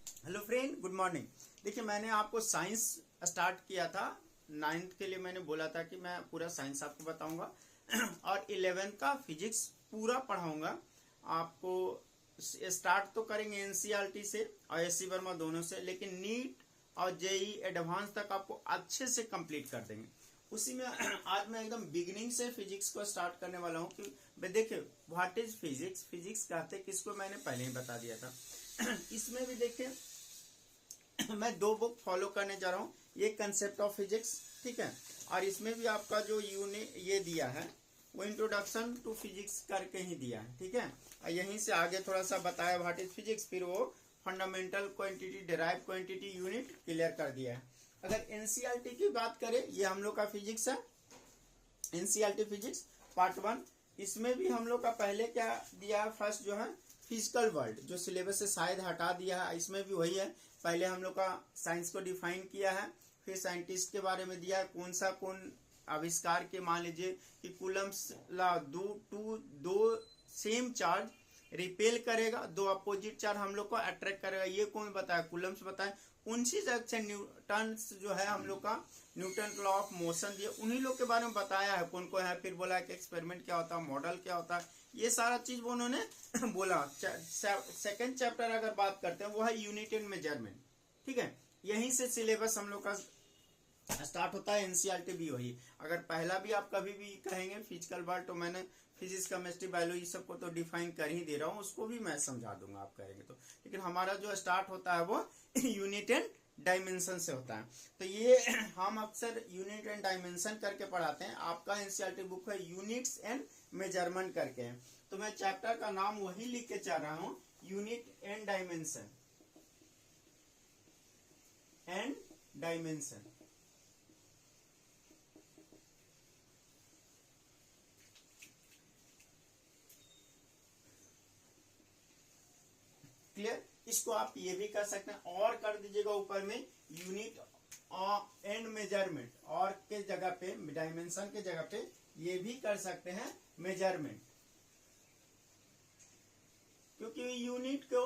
Hello friend, good morning. देखिए, मैंने आपको साइंस स्टार्ट किया था। 9th के लिए मैंने बोला था कि मैं पूरा साइंस आपको बताऊंगा और 11th का फिजिक्स पूरा पढ़ाऊंगा आपको। स्टार्ट तो करेंगे एनसीईआरटी से और एससी वर्मा दोनों से, लेकिन नीट और जेई एडवांस तक आपको अच्छे से कंप्लीट कर देंगे उसी में। आज मैं एकदम बिगिनिंग से फिजिक्स को स्टार्ट करने वाला हूँ कि देखिए व्हाट इज फिजिक्स, फिजिक्स कहते किसको मैंने पहले ही बता दिया था। इसमें भी देखिए मैं 2 बुक फॉलो करने जा रहा हूँ, ये कंसेप्ट ऑफ फिजिक्स, ठीक है, और इसमें भी आपका जो ये दिया है वो इंट्रोडक्शन टू फिजिक्स करके ही दिया है, ठीक है। और यहीं से आगे थोड़ा सा बताया व्हाट इज फिजिक्स, फिर वो fundamental quantity, derive quantity, unit clear कर दिया है। अगर एनसीईआरटी की बात करें, ये हम लोग का फिजिक्स है, एनसीईआरटी फिजिक्स पार्ट 1। इसमें भी हम लोग का पहले क्या दिया है, फर्स्ट जो है फिजिकल वर्ल्ड, जो सिलेबस से शायद हटा दिया है, इसमें भी वही है। पहले हम लोग का साइंस को डिफाइन किया है, फिर साइंटिस्ट के बारे में दिया है, कौन आविष्कार के, मान लीजिए कि कूलम्स ला, दो सेम चार्ज रिपेल करेगा, 2 अपोजिट चार्ज हम लोग को अट्रैक्ट करेगा, ये कौन बताया, कूलम्स बताए। उनसी जगह से न्यूटन जो है हम लोग का, न्यूटन लॉ ऑफ मोशन दिए, उन्हीं लोग के बारे में बताया है कौन को है। फिर बोला कि एक्सपेरिमेंट क्या होता है, मॉडल क्या होता है, ये सारा चीज वो उन्होंने बोला। सेकंड चैप्टर अगर बात करते हैं वो है यूनिट एंड मेजरमेंट, ठीक है। यहीं से सिलेबस हम लोग का स्टार्ट होता है, एनसीईआरटी भी वही। अगर पहला भी आप कभी भी कहेंगे फिजिकल वर्ल्ड, तो मैंने फिजिक्स, केमिस्ट्री, बायोलॉजी सबको तो डिफाइन कर ही दे रहा हूँ, उसको भी मैं समझा दूंगा आप करेंगे तो। लेकिन हमारा जो स्टार्ट होता है वो यूनिट एंड डायमेंशन से होता है। तो ये हम अक्सर यूनिट एंड डायमेंशन करके पढ़ाते हैं। आपका एनसीईआरटी बुक है यूनिट्स एंड मेजरमेंट करके, तो मैं चैप्टर का नाम वही लिख के चाह रहा हूँ, unit and dimension, and dimension. Clear. इसको आप ये भी कर सकते हैं और कर दीजिएगा ऊपर में यूनिट एंड मेजरमेंट, और के जगह पे डायमेंशन के जगह पे ये भी कर सकते हैं मेजरमेंट, क्योंकि यूनिट को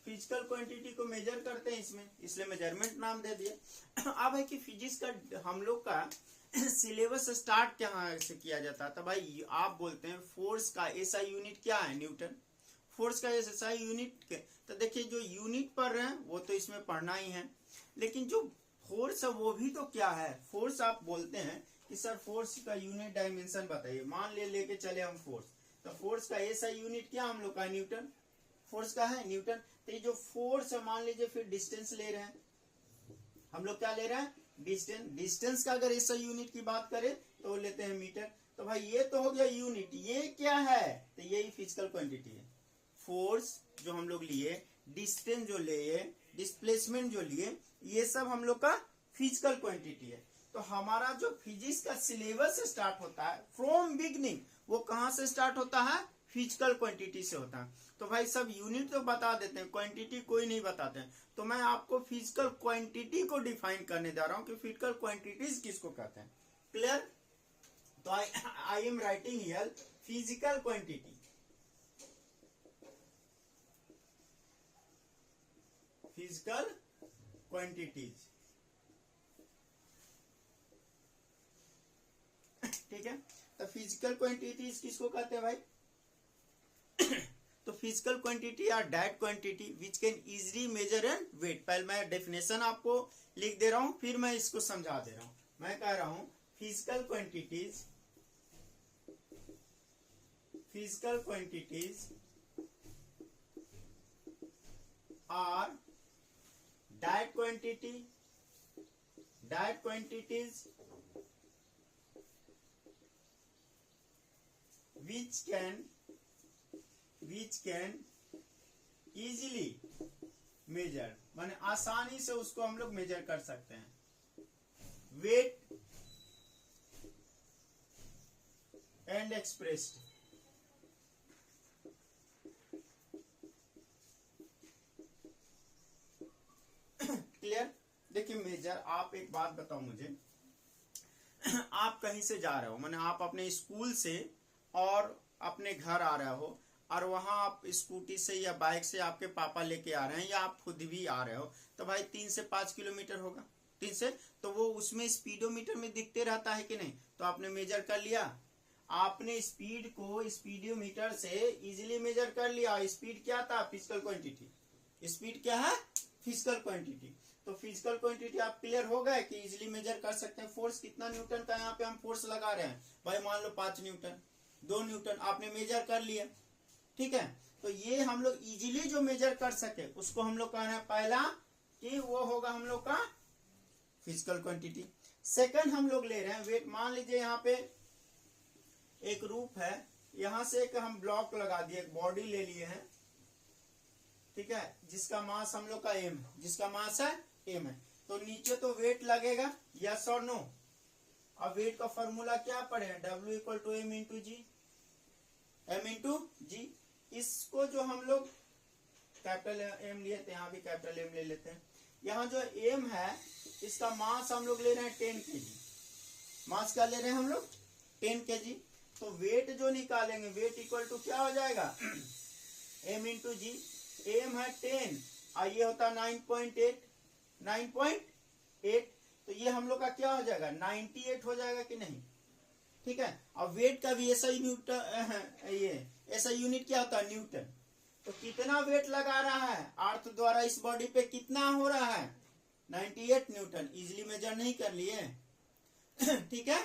फिजिकल क्वांटिटी को मेजर करते हैं इसमें, इसलिए मेजरमेंट नाम दे दिए। अब है कि फिजिक्स का हम लोग का सिलेबस स्टार्ट कहाँ से किया जाता है, तो भाई आप बोलते हैं फोर्स का ऐसा यूनिट क्या है, न्यूटन। फोर्स का ऐसा यूनिट के, तो देखिए जो यूनिट पढ़ रहे हैं वो तो इसमें पढ़ना ही है, लेकिन जो फोर्स है वो भी तो क्या है। फोर्स आप बोलते हैं कि सर फोर्स का यूनिट डायमेंशन बताइए, मान लेके चले हम फोर्स, तो फोर्स का ऐसा यूनिट क्या हम लोग का, न्यूटन। फोर्स का है न्यूटन। तो ये जो फोर्स है, मान लीजिए फिर डिस्टेंस ले रहे हैं हम लोग, क्या ले रहे हैं, डिस्टेंस। डिस्टेंस का अगर ऐसा यूनिट की बात करें तो लेते हैं मीटर। तो भाई ये तो हो गया यूनिट, ये क्या है, तो यही फिजिकल क्वांटिटी है। फोर्स जो हम लोग लिए, डिस्टेंस जो लिए, डिस्प्लेसमेंट जो लिए, ये सब हम लोग का फिजिकल क्वांटिटी है। तो हमारा जो फिजिक्स का सिलेबस स्टार्ट होता है फ्रॉम बिगनिंग, वो कहां से स्टार्ट होता है, फिजिकल क्वांटिटी से होता है। तो भाई सब यूनिट तो बता देते हैं, क्वांटिटी कोई नहीं बताते हैं। तो मैं आपको फिजिकल क्वांटिटी को डिफाइन करने जा रहा हूं कि फिजिकल क्वांटिटीज किसको कहते हैं। क्लियर। तो I am writing here physical quantity, physical quantities, ठीक है। तो फिजिकल क्वांटिटीज किसको कहते हैं भाई, तो physical quantity are that quantity which can easily measure and weight. पहले मैं डेफिनेशन आपको लिख दे रहा हूं, फिर मैं इसको समझा दे रहा हूं। मैं कह रहा हूं physical quantities, physical quantities are that quantity, that quantities which can easily measure, माने आसानी से उसको हम लोग मेजर कर सकते हैं, वेट एंड एक्सप्रेस्ड। क्लियर। देखिए मेजर, आप एक बात बताओ मुझे, आप कहीं से जा रहे हो, माने आप अपने स्कूल से और अपने घर आ रहे हो, और वहां आप स्कूटी से या बाइक से आपके पापा लेके आ रहे हैं या आप खुद भी आ रहे हो, तो भाई 3 से 5 किलोमीटर होगा, 3 से, तो वो उसमें स्पीडोमीटर में दिखते रहता है कि नहीं, तो आपने मेजर कर लिया, आपने स्पीड को स्पीडोमीटर से इजीली मेजर कर लिया। स्पीड क्या था? Physical quantity. स्पीड क्या है? Physical quantity. तो फिजिकल क्वांटिटी आप क्लियर हो गए कि इजीली मेजर कर सकते हैं। फोर्स कितना न्यूटन का यहाँ पे हम फोर्स लगा रहे हैं, भाई मान लो 5 न्यूटन, 2 न्यूटन आपने मेजर कर लिया, ठीक है। तो ये हम लोग इजीली जो मेजर कर सके उसको हम लोग कह रहे हैं पहला कि वो होगा हम लोग का फिजिकल क्वांटिटी। सेकंड हम लोग ले रहे हैं वेट। मान लीजिए यहाँ पे एक रूप है, यहां से एक हम ब्लॉक लगा दिए, एक बॉडी ले लिए हैं, ठीक है, जिसका मास हम लोग का एम है, जिसका मास है एम है, तो नीचे तो वेट लगेगा, यस और नो। अब वेट का फॉर्मूला क्या पड़े? W equal to M into G, M into G. इसको जो हम लोग कैपिटल एम लिए थे, यहाँ भी कैपिटल एम ले लेते हैं। यहाँ जो एम है इसका मास हम लोग ले रहे हैं 10 केजी। मास क्या ले रहे हैं हम लोग? 10 केजी। तो वेट जो निकालेंगे, वेट इक्वल टू क्या हो जाएगा? M into G. एम है 10 और ये होता है 9.8, 9.8, तो ये हम लोग का क्या हो जाएगा? 98 हो जाएगा कि नहीं, ठीक है। अब वेट का भी ऐसा यूनिट क्या होता है? न्यूटन। तो कितना वेट लगा रहा है अर्थ द्वारा इस बॉडी पे, कितना हो रहा है? 98 न्यूटन। इजिली मेजर नहीं कर लिए ठीक है।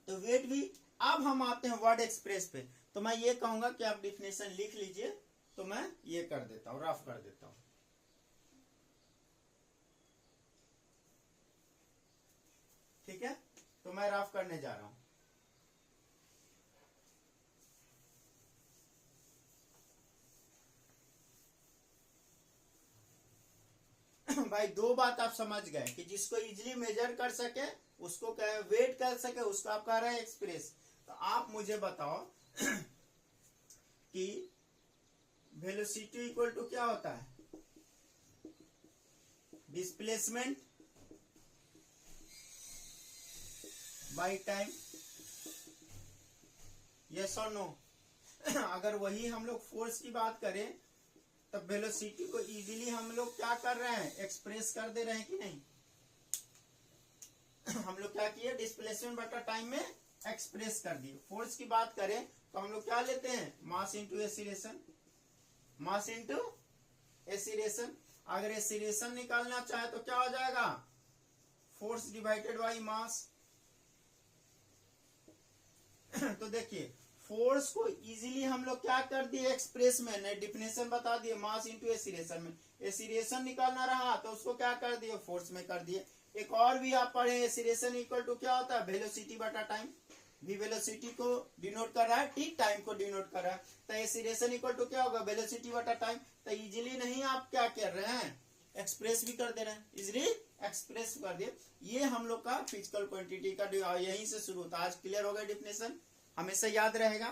तो वेट भी। अब हम आते हैं वर्ड एक्सप्रेस पे। तो मैं ये कहूंगा कि आप डिफिनेशन लिख लीजिए, तो मैं ये कर देता हूं, रफ कर देता हूं, ठीक है। तो मैं रफ करने जा रहा हूं। भाई दो बात आप समझ गए कि जिसको इजीली मेजर कर सके उसको कहे वेट कर सके, उसको आप कह रहे हैं एक्सप्रेस। तो आप मुझे बताओ कि वेलोसिटी इक्वल टू क्या होता है? डिस्प्लेसमेंट बाय टाइम, यस और नो। अगर वही हम लोग फोर्स की बात करें तब वेलोसिटी को इजीली हम लोग क्या कर रहे हैं? एक्सप्रेस कर दे रहे हैं कि नहीं? हम लोग क्या किए? डिस्प्लेसमेंट बटा टाइम में एक्सप्रेस कर दिए। फोर्स की बात करें तो हम लोग क्या लेते हैं? Mass into acceleration, mass into acceleration. अगर एसीलेरेशन निकालना चाहे तो क्या हो जाएगा? Force divided by mass. तो देखिए फोर्स को इजीली हम लोग क्या कर दिए? एक्सप्रेस में, डिफिनेशन बता दिए, मास इंटू एसीलेरेशन में। एसीलेरेशन निकालना रहा तो उसको क्या कर दिए? फोर्स में कर दिए। एक और भी आप पढ़े, एसीलेरेशन इक्वल टू क्या होता है? वेलोसिटी बटा टाइम। भी वेलोसिटी को डिनोट कर रहा है, टी टाइम को डिनोट कर रहा है, तो एसीलेरेशन इक्वल टू क्या होगा? वेलोसिटी बटा टाइम। तो इजीली नहीं आप क्या कर रहे हैं? एक्सप्रेस भी कर दे रहे हैं, इजीली एक्सप्रेस कर दिए। ये हम लोग का फिजिकल क्वांटिटी का यहीं से शुरू होता है। आज क्लियर हो गया डिफिनेशन, हमेशा याद रहेगा।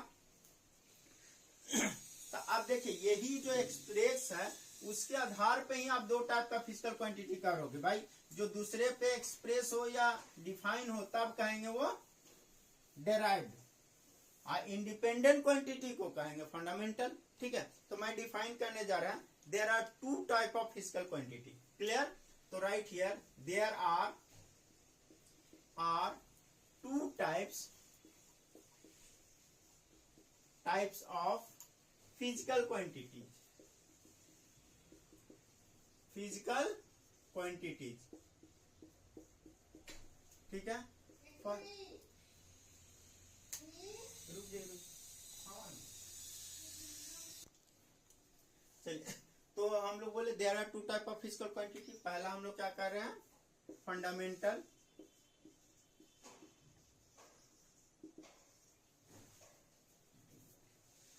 तो अब देखिए यही जो एक्सप्रेस है उसके आधार पे ही आप दो टाइप का फिजिकल क्वांटिटी करोगे भाई। जो दूसरे पे एक्सप्रेस हो या डिफाइन हो तब कहेंगे वो डेराइव्ड, और इंडिपेंडेंट क्वांटिटी को कहेंगे फंडामेंटल, ठीक है। तो मैं डिफाइन करने जा रहा हूं, there are two type of physical quantity. Clear? तो right here there are two types of physical quantities, ठीक है। चलिए, तो हम लोग बोले there are two type of physical quantity. पहला हम लोग क्या कर रहे हैं? फंडामेंटल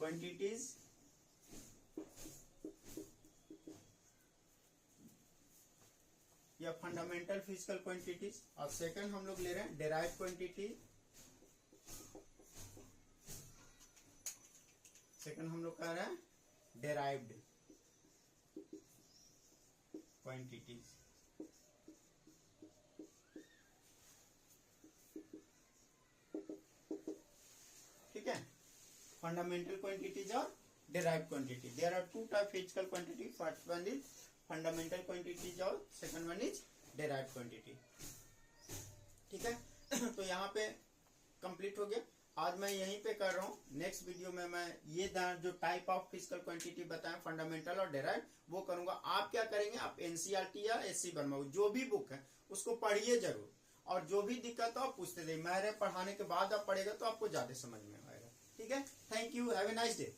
क्वांटिटीज, या फंडामेंटल फिजिकल क्वांटिटीज। और सेकंड हम लोग ले रहे हैं डेराइव्ड क्वांटिटी। सेकंड हम लोग कह रहे हैं डेराइव्ड क्वांटिटीज, ठीक है। फंडामेंटल क्वांटिटीज और derived quantity. There are two type physical quantity. First one is fundamental quantities और second one is derived quantity. ठीक है तो यहाँ पे कंप्लीट हो गया. आज मैं यहीं पे कर रहा हूँ. नेक्स्ट वीडियो में मैं ये जो टाइप ऑफ फिजिकल क्वांटिटी बताएं फंडामेंटल और डेराइव वो करूंगा. आप क्या करेंगे, आप एनसीईआरटी या एससी वर्मा जो भी बुक है उसको पढ़िए जरूर, और जो भी दिक्कत हो आप पूछते रहिए. मेरे पढ़ाने के बाद आप पढ़ेगा तो आपको ज्यादा समझ में आएगा. ठीक है, thank you, have a nice day.